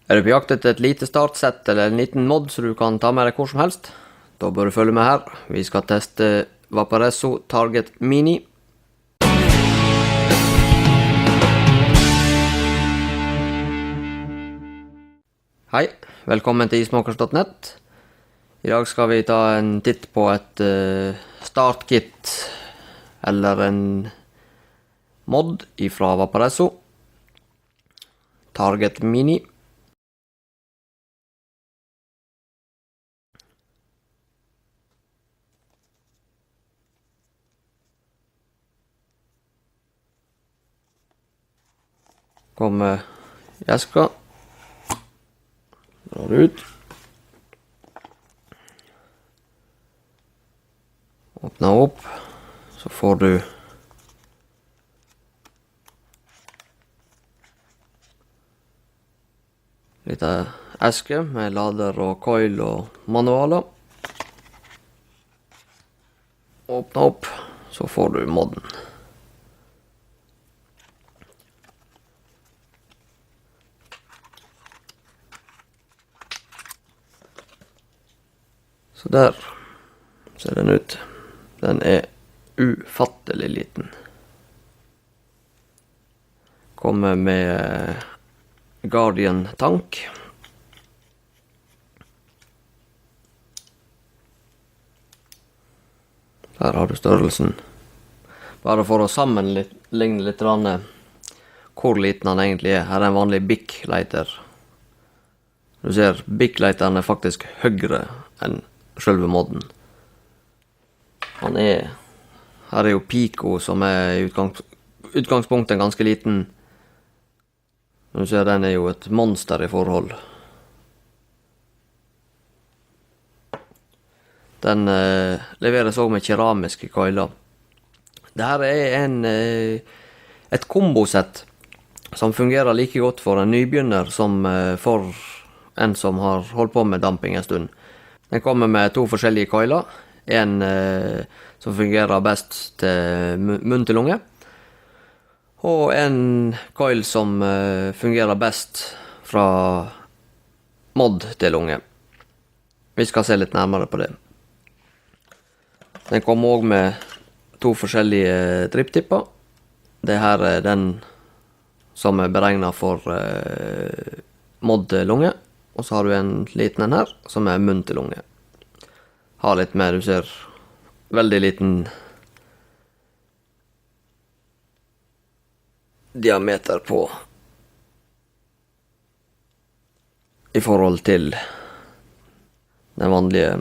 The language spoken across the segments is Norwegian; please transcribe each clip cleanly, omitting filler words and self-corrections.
Er du på jakt etter et lite startsett eller en liten mod så du kan ta med deg hvor som helst? Da bør du følge med her. Vi skal teste Vaporesso Target Mini. Hei, velkommen til ismakers.net. I dag skal vi ta en titt på et startkit eller en mod ifra Vaporesso Target Mini. Kommer i eska. Drar ut. Åpner opp. Så får du litt eske med lader og coil og manualer. Åpner opp, så får du modden. Så der ser den ut. Den er ufattelig liten. Kommer med Guardian tank. Her har du størrelsen. Bare for å sammenligne litt hvor liten den egentlig er. Her er en vanlig Bic lighter. Du ser, Bic lighteren er faktisk høyere enn selve modden. Her er jo Pico som er i utgangspunktet ganske liten. Du ser, den er jo et monster i forhold. Den leveres også med keramiske coiler. Dette er et kombosett som fungerer like godt for en nybegynner som for en som har holdt på med damping en stund. Den kommer med to forskjellige coiler. En som fungerer best til munn til lunge. Og en coil som fungerer best fra mod til lunge. Vi skal se litt nærmere på det. Den kommer også med to forskjellige driptipper. Det her er den som er beregnet for mod til lunge. Og så har du en liten en her, som er munn til lunge. Har litt mer, du ser, veldig liten diameter på i forhold til den vanlige.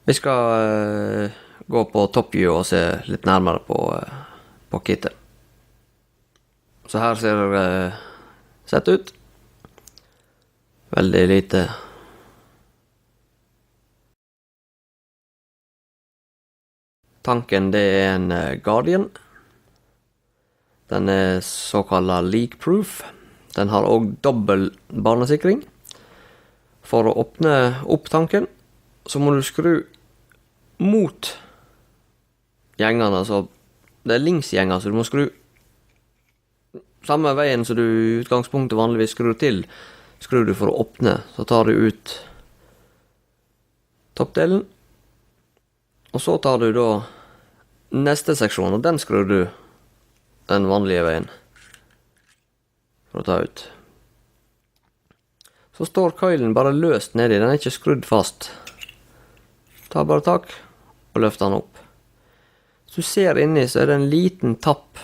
Vi skal gå på top view og se litt nærmere på kittet. Så her ser det sett ut. Veldig lite. Tanken det er en Guardian. Den er såkalt leak-proof. Den har også dobbel barnesikring. For å åpne opp tanken, så må du skru mot gjengene. Altså, det er linksgjenger, så du må skru samme veien som du i utgangspunktet vanligvis skrur til. Skrur du for å åpne, så tar du ut toppdelen. Og så tar du da neste seksjon, og den skrur du den vanlige veien for å ta ut. Så står coilen bare løst nedi, den er ikke skrudd fast. Ta bare tak og løft den opp. Hvis du ser inni, så er det en liten tapp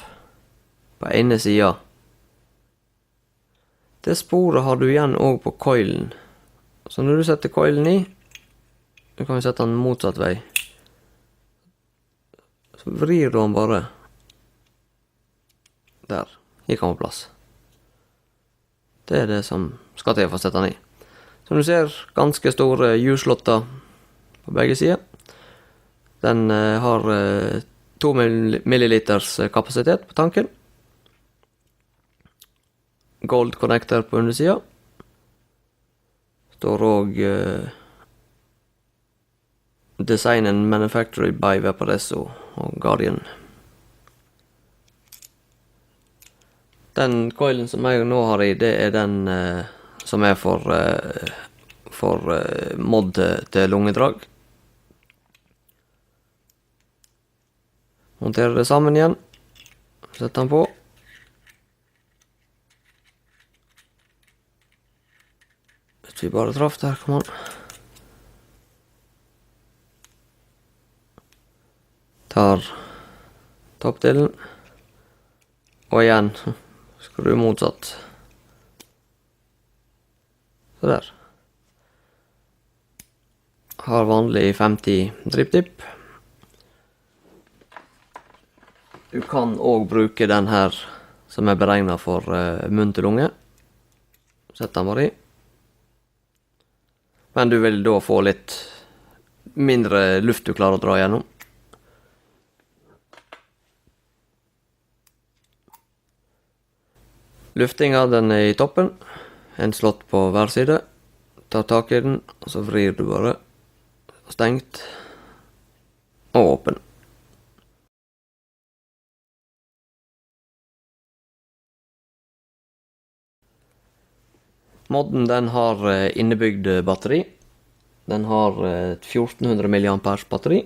på ene siden. Det sporet har du igjen også på coilen. Så når du setter coilen i, du kan jo sette den motsatt vei. Så vrir du den bare. Der, gikk den på plass. Det er det som skal til for å sette den i. Som du ser, ganske store hjulslotter på begge sider. Den har 2 milliliters kapasitet på tanken. Gold connector på undersida. Står også Design and Manufactured by Vaporesso og Guardian. Den coilen som jeg nå har i, det er den som er for mod til lungedrag. Monterer det sammen igjen. Sett den på. Hvis vi bare traff der, kom an. Tar toppdelen. Og igjen, skru motsatt. Så der. Har vanlig 50 drip-dip. Du kan også bruke den her som er beregnet for munn til lunge. Sett den bare i. Men du vil da få litt mindre luft du klarer å dra gjennom. Luftinga den er i toppen. En slott på hver side. Ta tak i den, og så vrir du bare. Stengt. Og åpen. Modden den har innebygd batteri. Den har et 1400 mAh batteri.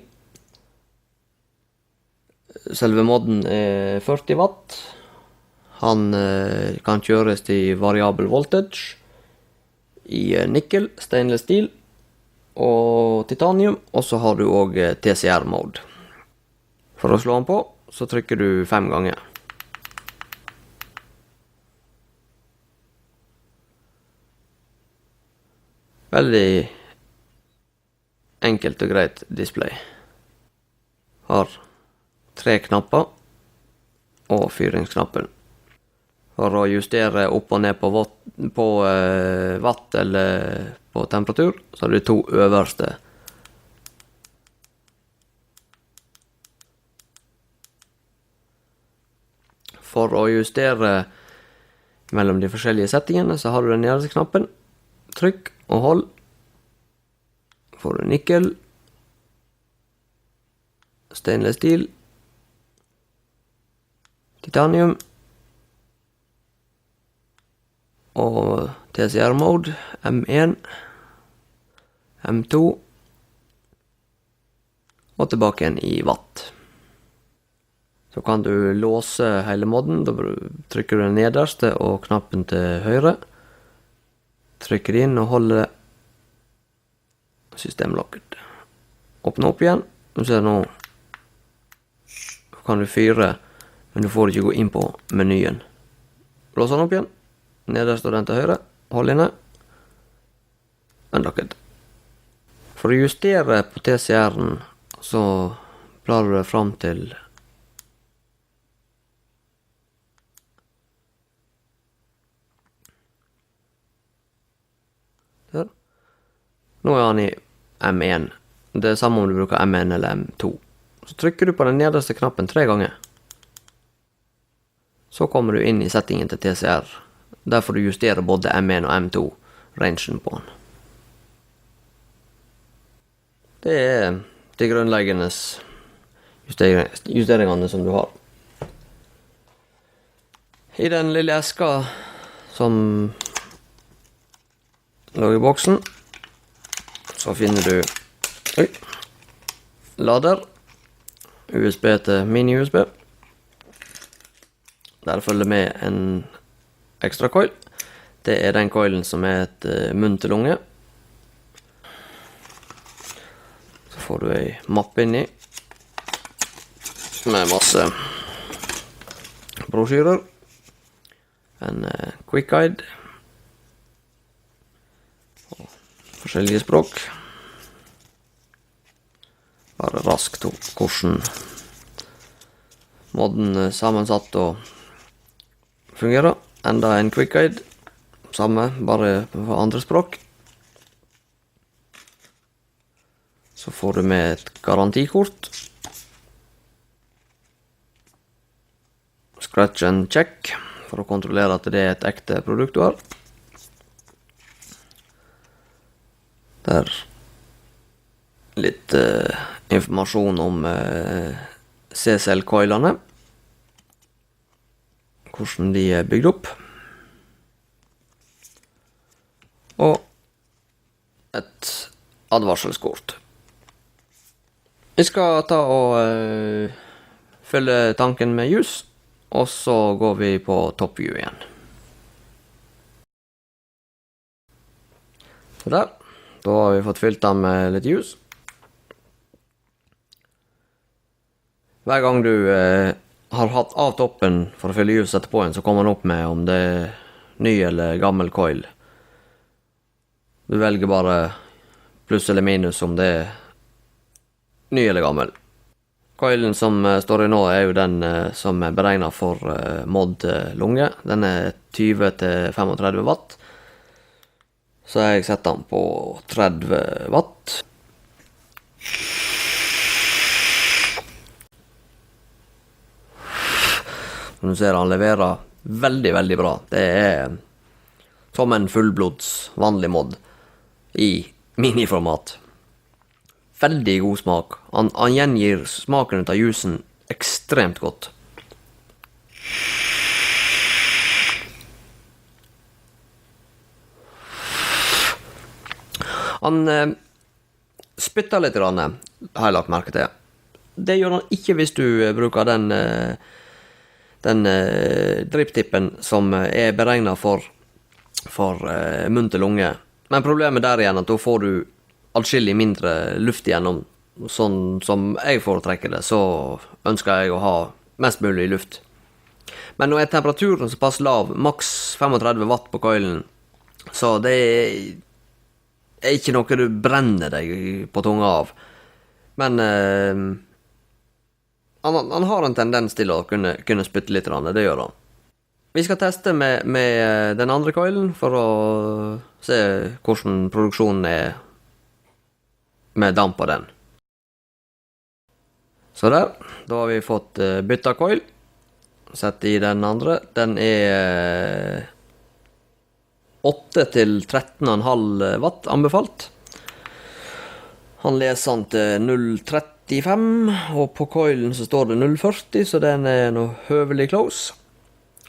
Selve modden er 40 watt. Han kan kjøres i variabel voltage, i nikkel, stainless steel og titanium, og så har du også TCR-mode. For å slå den på, så trykker du 5 ganger. Veldig enkelt og greit display. Har 3 knapper og fyringsknappen. For å justere opp og ned på watt eller på temperatur, så har du 2 øverste. For å justere mellom de forskjellige settingene, så har du den nederste knappen. Trykk og hold. Får du nikkel, stainless steel, titanium, og TCR-mode, M1, M2, og tilbake igjen i watt. Så kan du låse hele modden. Da trykker du den nederste og knappen til høyre. Trykker inn og holder systemlokket. Åpne opp igjen. Du ser nå kan du fyre, men du får ikke gå inn på menyen. Låse den opp igjen. Nederst og den til høyre. Hold inne. Unlocked. For å justere på TCR-en, så blar du det fram til der. Nå er han i M1. Det er samme om du bruker M1 eller M2. Så trykker du på den nederste knappen 3 ganger. Så kommer du inn i settingen til TCR. Derfor du justerer både M1 og M2 rangen på den. Det er de grunnleggende justeringene som du har. I den lille eska som lå i boksen, så finner du lader, USB til mini-USB. Der følger med en ekstra coil. Det er den coilen som er et munn til lunge. Så får du en mappe inni med masse brosjyrer. En quick guide. Og forskjellige språk. Bare raskt opp hvordan modden er sammensatt og fungerer. Enda en quick guide. Samme, bare på andre språk. Så får du med et garantikort. Scratch and check, for å kontrollere at det er et ekte produkt du har. Der litt informasjon om CCL-coilene. hvordan de er bygd opp. Og et advarselskort. Vi skal ta og fylle tanken med juice, og så går vi på top view igjen. Så der. Da har vi fått fylt den med litt juice. Hver gang du har hatt av toppen for å fylle juice etterpå igjen, så kommer den opp med om det er ny eller gammel coil. Du velger bare pluss eller minus om det er ny eller gammel. Coilen som står i nå er jo den som er beregnet for mod lunge. Den er 20-35 watt. Så jeg setter den på 30 watt. Som du ser, han leverer veldig, veldig bra. Det er som en fullblods vanlig mod i miniformat. Veldig god smak. Han gjengir smaken av juicen ekstremt godt. Han spytter litt, har jeg lagt merke til. Det gjør han ikke hvis du bruker den driptippen som er beregnet for munn til lunge. Men problemet der igjen at da får du adskillig mindre luft igjennom. Sånn som jeg foretrekker det, så ønsker jeg å ha mest mulig luft. Men nå er temperaturen såpass lav, maks 35 watt på coilen, så det er ikke noe du brenner deg på tunga av. Men han har en tendens til å kunne spytte litt, det gjør han. Vi skal teste med den andre coilen for å se hvordan produksjonen er med damp på den. Så der, da har vi fått bytta coil. Sett i den andre. Den er 8 til 13,5 watt anbefalt. Han leser den til 0,35, og på coilen så står det 0,40, så den er noe høvelig close.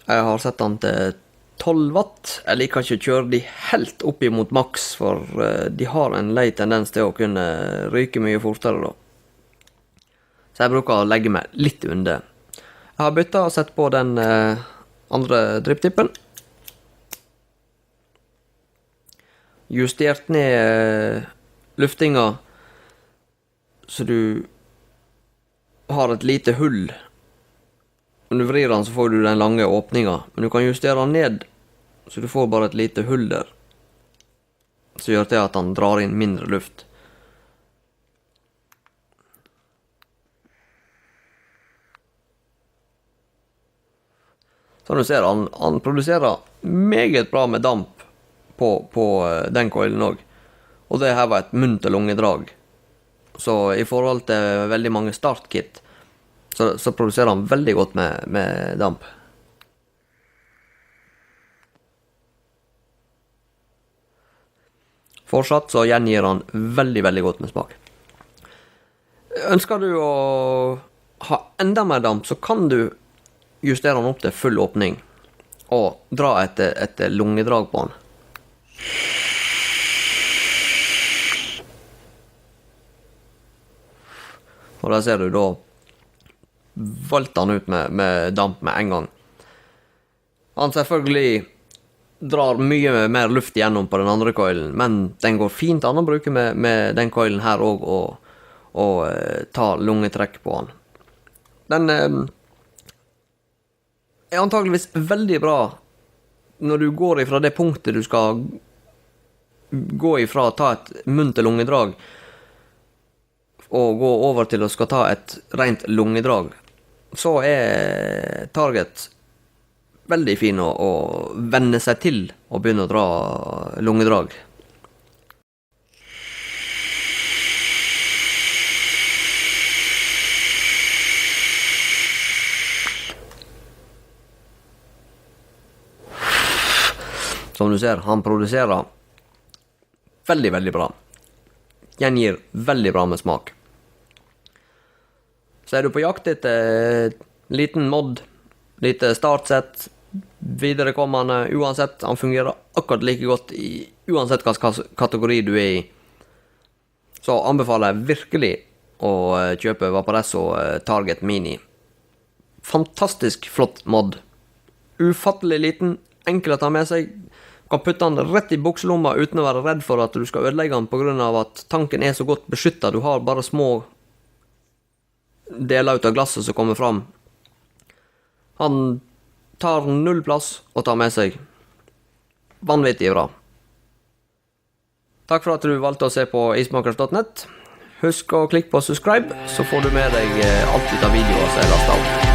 Jeg har sett den til 12 watt. Jeg liker ikke å kjøre de helt opp imot maks, for de har en lei tendens til å kunne ryke mye fortere da. Så jeg bruker å legge meg litt under. Jeg har byttet og sett på den andre driptippen. Justert ned luftinga, så du har et lite hull. Når du vrir den, så får du den lange åpninga, men du kan justere den ned, så du får bare et lite hull der, så gjør det at den drar inn mindre luft. Som du ser, han produserer meget bra med damp på den coilen også. Og det her var et munn til lungedrag. Så i forhold til veldig mange startkit, så produserer han veldig godt med damp. Fortsatt så gjengir han veldig, veldig godt med smak. Ønsker du å ha enda mer damp, så kan du justere han opp til full åpning og dra et lungedrag på han. Og der ser du da valgte han ut med damp med en gang. Han selvfølgelig drar mye mer luft igjennom på den andre coilen, men den går fint an å bruke med den coilen her også, og ta lungetrekk på han. Den er antageligvis veldig bra når du går ifra det punktet du skal gå ifra å ta et munn til lungedrag og gå over til å skal ta et rent lungedrag. Så er Target veldig fin å venne seg til å begynne å dra lungedrag. Som du ser, han produserer veldig, veldig bra. Gjengir veldig bra med smak. Så er du på jakt etter liten mod, lite startsett, viderekommende uansett. Han fungerer akkurat like godt i uansett hvilken kategori du er i. Så anbefaler jeg virkelig å kjøpe Vaporesso Target Mini. Fantastisk flott mod. Ufattelig liten, enkel å ta med seg. Du kan putte den rett i bukselomma uten å være redd for at du skal ødelegge den på grunn av at tanken er så godt beskyttet. Du har bare små deler ut av glasset som kommer fram. Han tar null plass å ta med seg. Vanvittig bra. Takk for at du valgte å se på ismakers.net. Husk å klikke på subscribe, så får du med deg alt ut av videoer som er lastet opp.